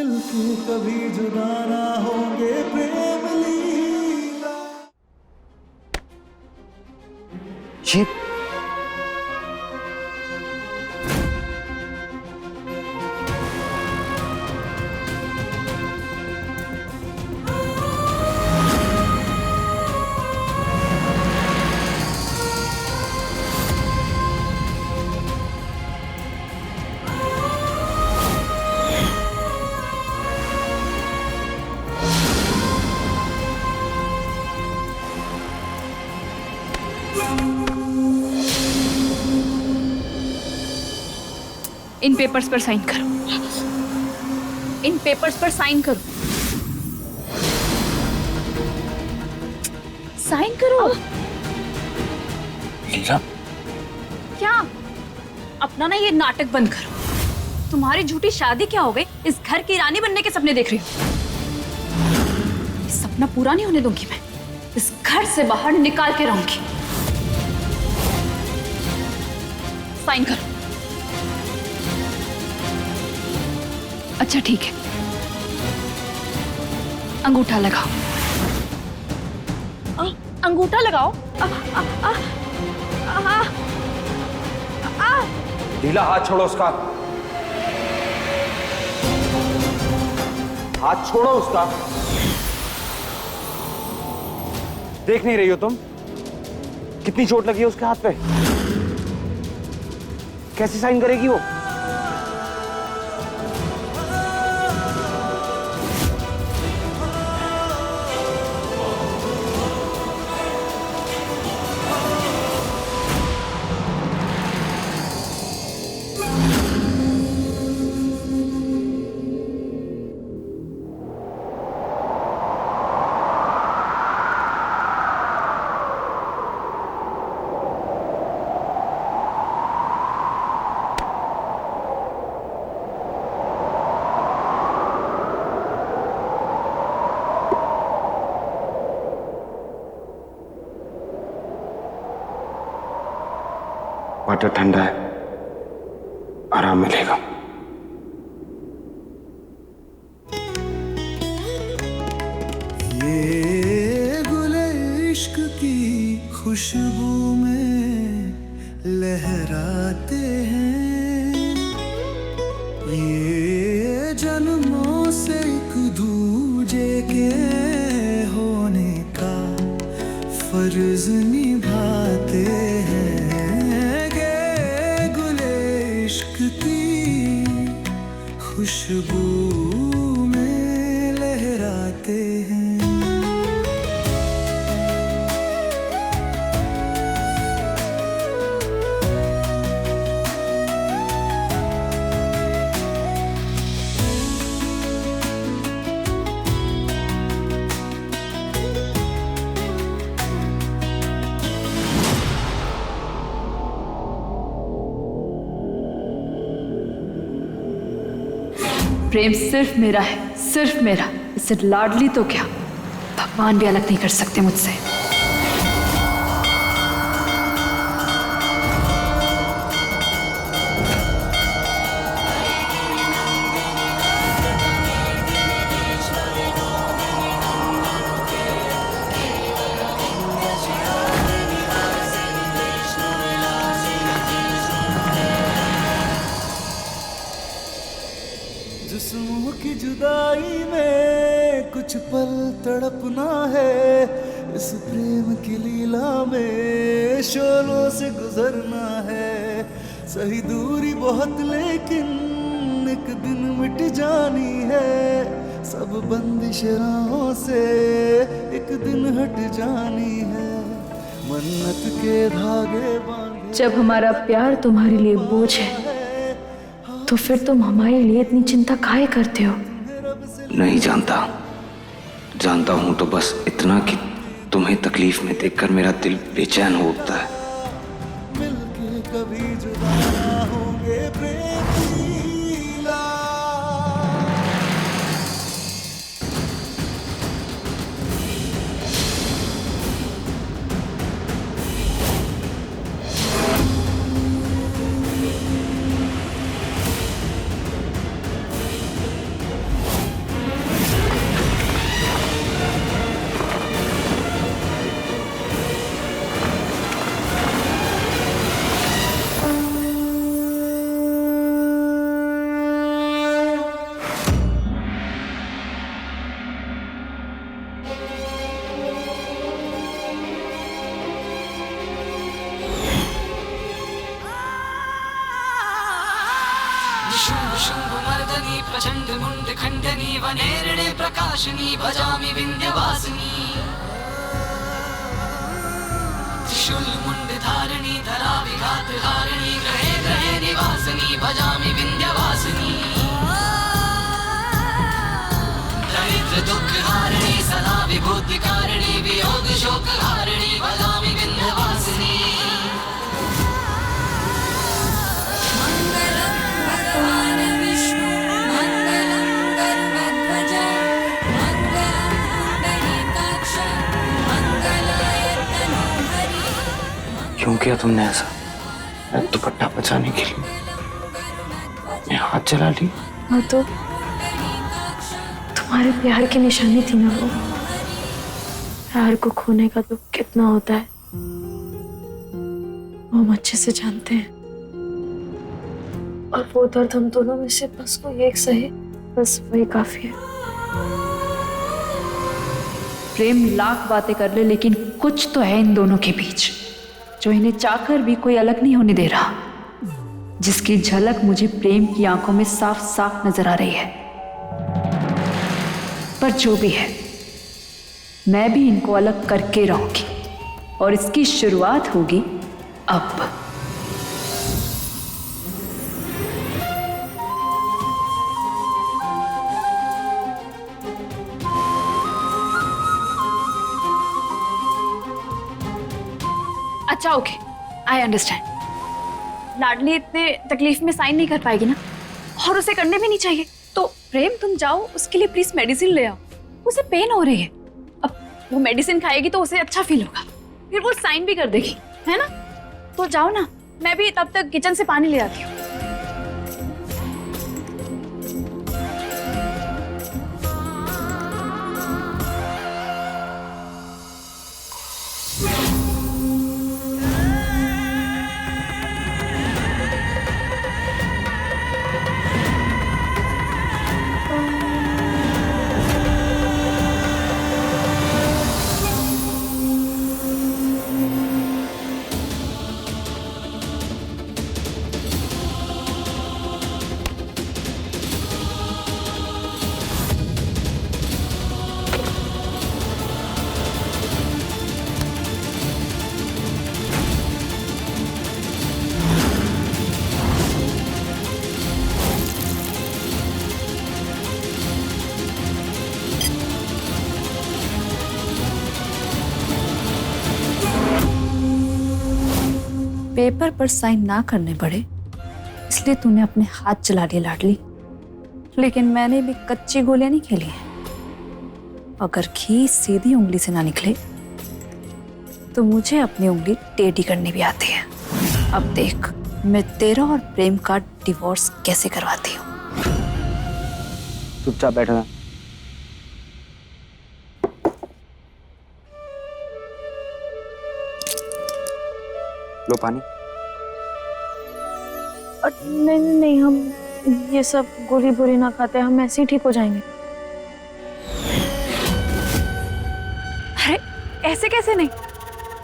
मिलके कभी जुदा ना होंगे प्रेम लीला। ये इन पेपर्स पर साइन करो। इन पेपर्स पर साइन करो। साइन करो। लीला, क्या? अपना ना ये नाटक बंद करो। तुम्हारी झूठी शादी क्या हो गई? इस घर की रानी बनने के सपने देख रही हो। ये सपना पूरा नहीं होने दूंगी मैं। इस घर से बाहर निकाल के रहूंगी। साइन करो। अच्छा ठीक है, अंगूठा लगाओ। अंगूठा लगाओ। लीला हाथ छोड़ो उसका। हाथ छोड़ो उसका। देख नहीं रही हो तुम कितनी चोट लगी है उसके हाथ पे? कैसे साइन करेगी वो? वाटर ठंडा है, आराम मिलेगा। ये गुले इश्क की खुशबू में लहराते हैं, ये जन्मों से एक दूजे के होने का फर्ज निभाते हैं। खुशबू में लहराते हैं। प्रेम सिर्फ मेरा है, सिर्फ मेरा। इससे लाडली तो क्या, भगवान भी अलग नहीं कर सकते मुझसे। जिस्मों की जुदाई में कुछ पल तड़पना है, इस प्रेम की लीला में शोलों से गुजरना है। सही दूरी बहुत लेकिन एक दिन मिट जानी है, सब बंदिश राहों से एक दिन हट जानी है। मन्नत के धागे बांधे जब हमारा प्यार तुम्हारे लिए बोझ है तो फिर तुम हमारे लिए इतनी चिंता काहे करते हो? नहीं जानता, जानता हूं तो बस इतना कि तुम्हें तकलीफ में देखकर मेरा दिल बेचैन हो उठता है। मिलके कभी जुदा ना होंगे प्रेम लीला। मुंड खंडनी वनेरणे प्रकाशनी भजामि विंध्यवासिनी त्रिशूल मुंड धारिणी धरा विघात हारिणी ग्रहे ग्रहे निवासिनी भजामि विंध्यवासिनी दरिद्र दुख हारिणी सदा विभूति कारिणी वियोग शोक हारिणी भजामि विंध्यवासिनी क्यों किया तुमने ऐसा? मैं दुपट्टा बचाने के लिए मैं हाथ चला ली। वो तो तुम्हारे प्यार की निशानी थी ना। वो प्यार को खोने का दुख कितना होता है वो हम अच्छे से जानते हैं। और वो दर्द हम दोनों में से बस कोई एक सहे, बस वही काफी है। प्रेम लाख बातें कर ले, लेकिन कुछ तो है इन दोनों के बीच जो इन्हें चाहकर भी कोई अलग नहीं होने दे रहा, जिसकी झलक मुझे प्रेम की आंखों में साफ साफ नजर आ रही है। पर जो भी है, मैं भी इनको अलग करके रहूंगी और इसकी शुरुआत होगी अब। अच्छा ओके, आई अंडरस्टैंड। लाडली इतने तकलीफ में साइन नहीं कर पाएगी ना, और उसे करने भी नहीं चाहिए। तो प्रेम तुम जाओ, उसके लिए प्लीज मेडिसिन ले आओ। उसे पेन हो रही है, अब वो मेडिसिन खाएगी तो उसे अच्छा फील होगा, फिर वो साइन भी कर देगी, है ना? तो जाओ ना, मैं भी तब तक किचन से पानी ले आती हूँ। पेपर पर साइन ना करने पड़े इसलिए तूने अपने हाथ चला लिए लाडली, लेकिन मैंने भी कच्ची गोलियां नहीं खेली हैं। अगर घी सीधी उंगली से ना निकले तो मुझे अपनी उंगली टेढ़ी करनी भी आती है। अब देख मैं तेरा और प्रेम का डिवोर्स कैसे करवाती हूँ। चुपचाप बैठना। लो पानी। नहीं नहीं, हम ये सब गोली बोली ना खाते, हम ऐसे ही ठीक हो जाएंगे। अरे ऐसे कैसे नहीं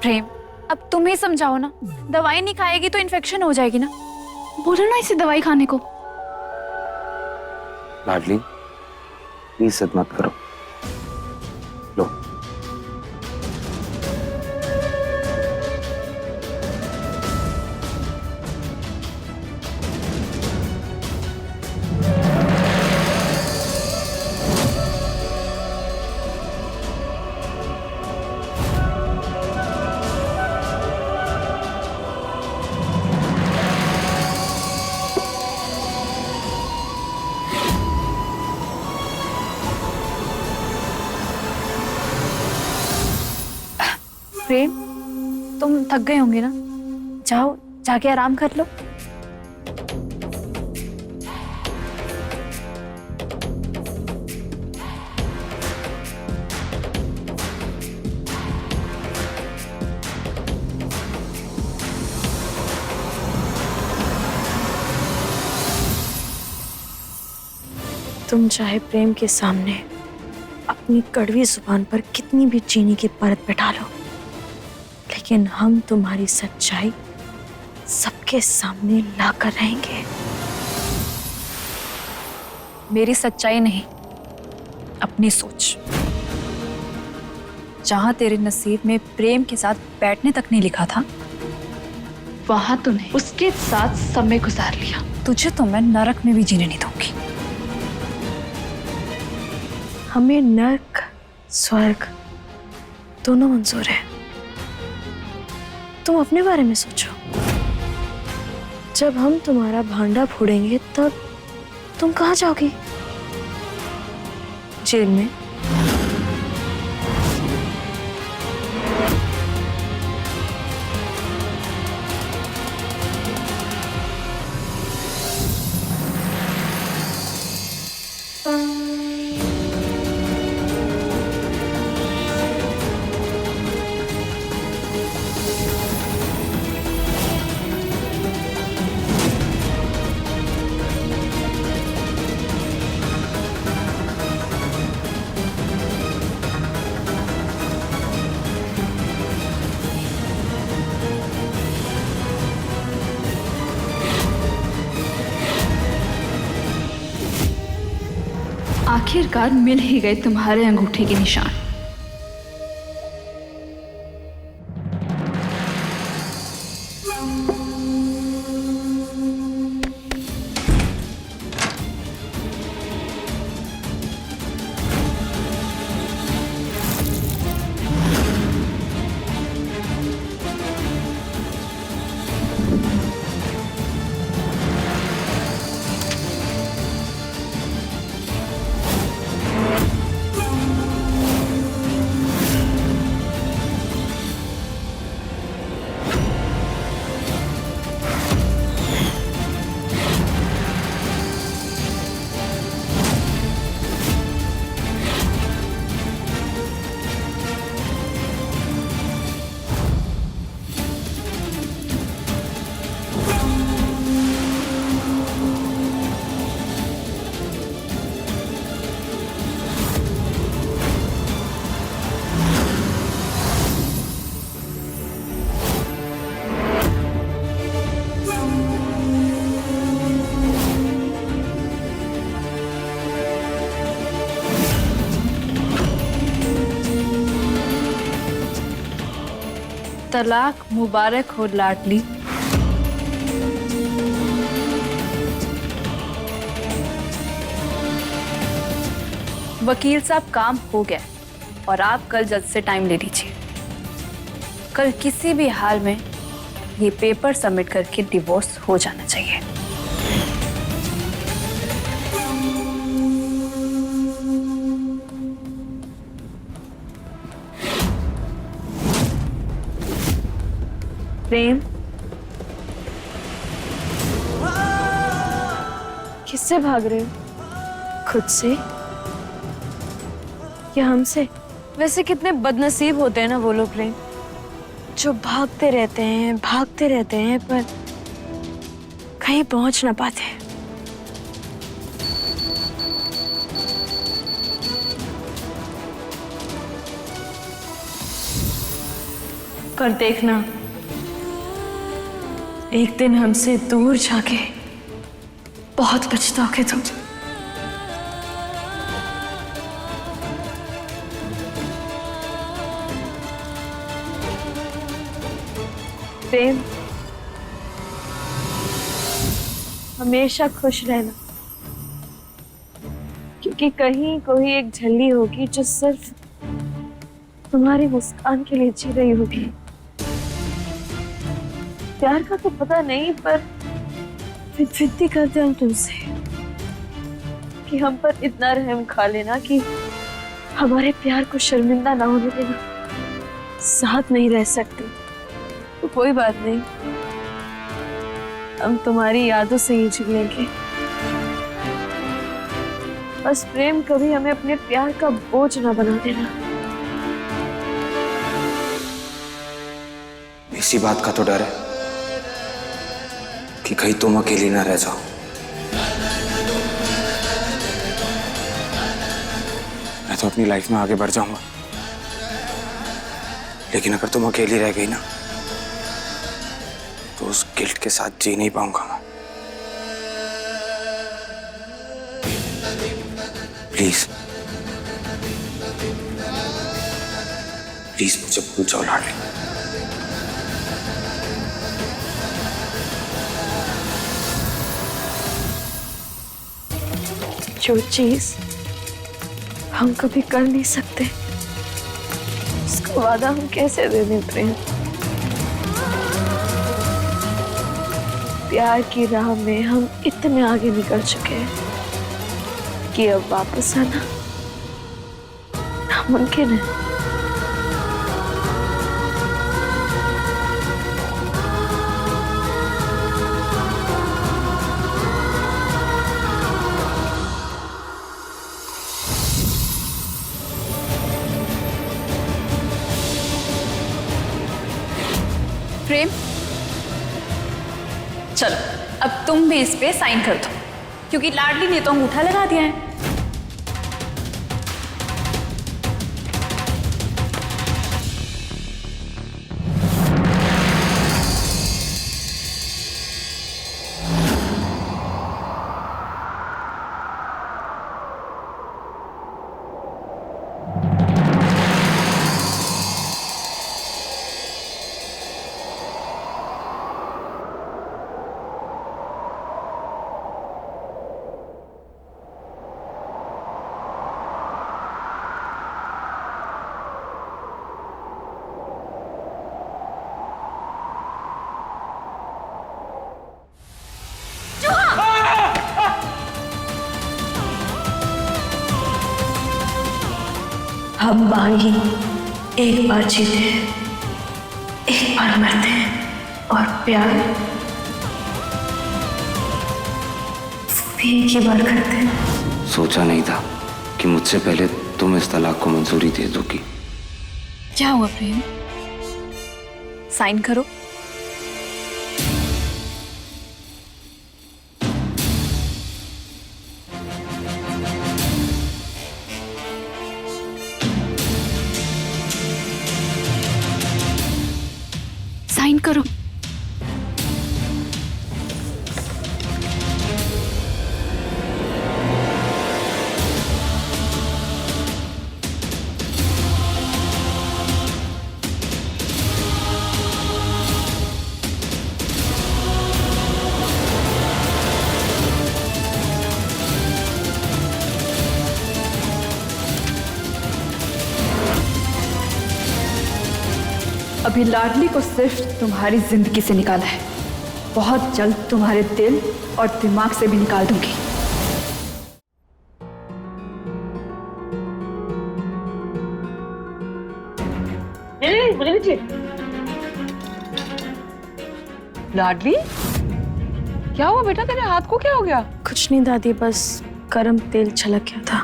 प्रेम, अब तुम ही समझाओ ना। दवाई नहीं खाएगी तो इन्फेक्शन हो जाएगी ना, बोलो ना इसे दवाई खाने को। लाडली प्लीज जिद मत करो, लो। प्रेम तुम थक गए होंगे ना, जाओ जाके आराम कर लो। तुम चाहे प्रेम के सामने अपनी कड़वी जुबान पर कितनी भी चीनी की परत बैठा लो, लेकिन हम तुम्हारी सच्चाई सबके सामने लाकर रहेंगे। मेरी सच्चाई नहीं, अपनी सोच। जहां तेरे नसीब में प्रेम के साथ बैठने तक नहीं लिखा था, वहां तूने उसके साथ समय गुजार लिया। तुझे तो मैं नरक में भी जीने नहीं दूंगी। हमें नर्क स्वर्ग दोनों मंजूर है। तुम अपने बारे में सोचो। जब हम तुम्हारा भांडा फोड़ेंगे तब तुम कहाँ जाओगी? जेल में? आखिरकार मिल ही गए तुम्हारे अंगूठे के निशान। तलाक मुबारक हो लाडली। वकील साहब, काम हो गया और आप कल जज से टाइम ले लीजिए। कल किसी भी हाल में ये पेपर सबमिट करके डिवोर्स हो जाना चाहिए। प्रेम, किससे भाग रहे हो? खुद से या हमसे? वैसे कितने बदनसीब होते हैं ना वो लोग प्रेम, जो भागते रहते हैं पर कहीं पहुंच ना पाते। पर देखना, एक दिन हमसे दूर जाके बहुत पछताओगे तुम। प्रेम, हमेशा खुश रहना, क्योंकि कहीं कोई एक झल्ली होगी जो सिर्फ तुम्हारी मुस्कान के लिए जी रही होगी। प्यार का तो पता नहीं, पर फिर करते हम तुमसे कि हम पर इतना रहम खा लेना कि हमारे प्यार को शर्मिंदा ना होने देना। साथ नहीं रह सकते तो कोई बात नहीं, हम तुम्हारी यादों से ही जी लेंगे। बस प्रेम, कभी हमें अपने प्यार का बोझ ना बना देना। इसी बात का तो डर है कि कहीं तुम अकेली ना रह जाओ। मैं तो अपनी लाइफ में आगे बढ़ जाऊंगा, लेकिन अगर तुम अकेली रह गई ना तो उस गिल्ट के साथ जी नहीं पाऊंगा मैं। प्लीज प्लीज मुझे भूल जाओ लाडली। जो चीज हम कभी कर नहीं सकते उसका वादा हम कैसे दे दें प्रेम? प्यार की राह में हम इतने आगे निकल चुके हैं कि अब वापस आना नामुमकिन है। प्रेम, चलो अब तुम भी इस पे साइन कर दो, क्योंकि लाडली ने तो अंगूठा लगा दिया है। हम बागी एक बार जीते हैं, एक बार मरते हैं, और प्यार वो भी एक ही बार करते हैं। सोचा नहीं था कि मुझसे पहले तुम इस तलाक को मंजूरी दे दोगी। क्या हुआ प्रेम? साइन करो। साइन करो। अभी लाडली को सिर्फ तुम्हारी जिंदगी से निकाला है, बहुत जल्द तुम्हारे दिल और दिमाग से भी निकाल दूंगी। लाडली, क्या हुआ बेटा? तेरे हाथ को क्या हो गया? कुछ नहीं दादी, बस गरम तेल छलक गया था।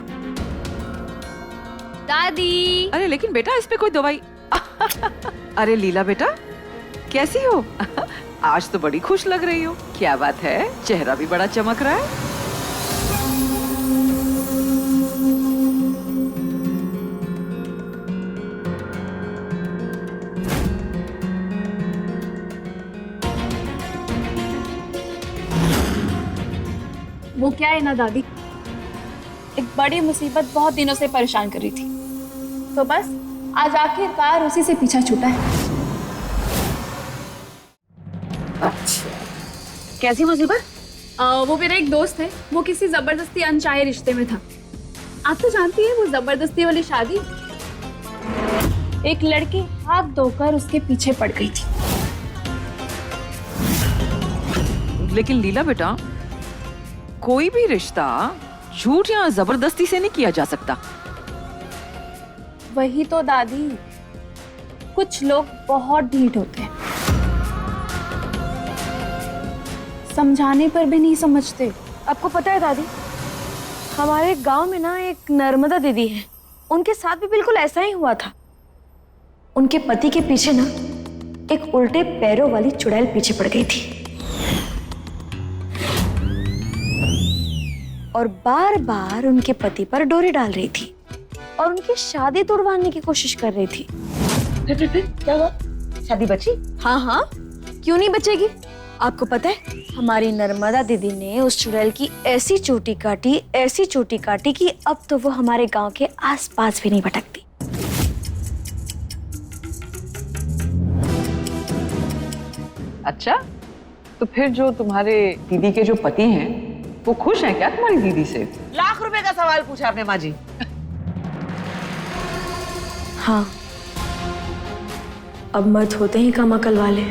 दादी! अरे लेकिन बेटा, इस पे कोई दवाई? अरे लीला बेटा, कैसी हो? आज तो बड़ी खुश लग रही हो। क्या बात है, चेहरा भी बड़ा चमक रहा है। वो क्या है ना दादी, एक बड़ी मुसीबत बहुत दिनों से परेशान कर रही थी, तो बस आज आखिरकार उसी से पीछा छूटा है। अच्छा, कैसी मुसीबत? वो मेरा एक दोस्त है, वो किसी जबरदस्ती अनचाहे रिश्ते में था। आप तो जानती है वो जबरदस्ती वाली शादी। एक लड़की हाथ धोकर उसके पीछे पड़ गई थी। लेकिन लीला बेटा, कोई भी रिश्ता झूठ या जबरदस्ती से नहीं किया जा सकता। वही तो दादी, कुछ लोग बहुत ढीठ होते हैं, समझाने पर भी नहीं समझते। आपको पता है दादी, हमारे गांव में ना एक नर्मदा दीदी है, उनके साथ भी बिल्कुल ऐसा ही हुआ था। उनके पति के पीछे ना एक उल्टे पैरों वाली चुड़ैल पीछे पड़ गई थी और बार बार उनके पति पर डोरी डाल रही थी और उनकी शादी तोड़वाने की कोशिश कर रही थी। फिर क्या हुआ? शादी बची? हाँ हाँ, क्यों नहीं बचेगी? आपको पता है हमारी नर्मदा दीदी ने उस चुड़ैल की ऐसी चोटी काटी कि अब तो वो हमारे गांव के आसपास भी नहीं भटकती। अच्छा, तो फिर जो तुम्हारे दीदी के जो पति हैं वो खुश हैं क्या तुम्हारी दीदी से? लाख रुपए का सवाल पूछा आपने माँ जी। हाँ, अब मर्द होते ही कम अकल वाले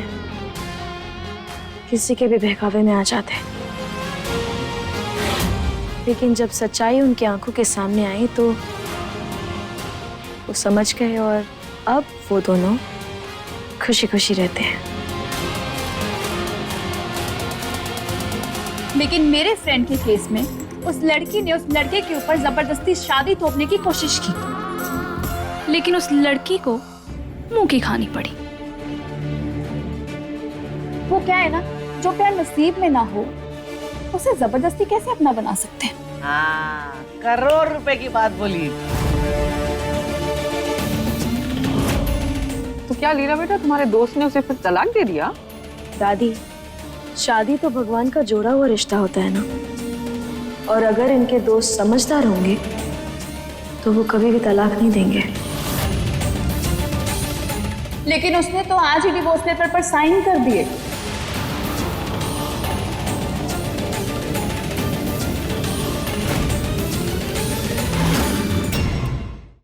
किसी के भी बहकावे में आ जाते हैं। लेकिन जब सच्चाई उनकी आंखों के सामने आई तो वो समझ गए और अब वो दोनों खुशी खुशी रहते हैं। लेकिन मेरे फ्रेंड के केस में उस लड़की ने उस लड़के के ऊपर जबरदस्ती शादी थोपने की कोशिश की, लेकिन उस लड़की को मुंह की खानी पड़ी। वो क्या है ना, जो प्यार नसीब में ना हो उसे जबरदस्ती कैसे अपना बना सकते हैं। हाँ, करोड़ रुपए की बात बोली। तो क्या लीला बेटा तुम्हारे दोस्त ने उसे फिर तलाक दे दिया? दादी, शादी तो भगवान का जोड़ा हुआ रिश्ता होता है ना, और अगर इनके दोस्त समझदार होंगे तो वो कभी भी तलाक नहीं देंगे। लेकिन उसने तो आज ही डिवोर्स पेपर पर साइन कर दिए।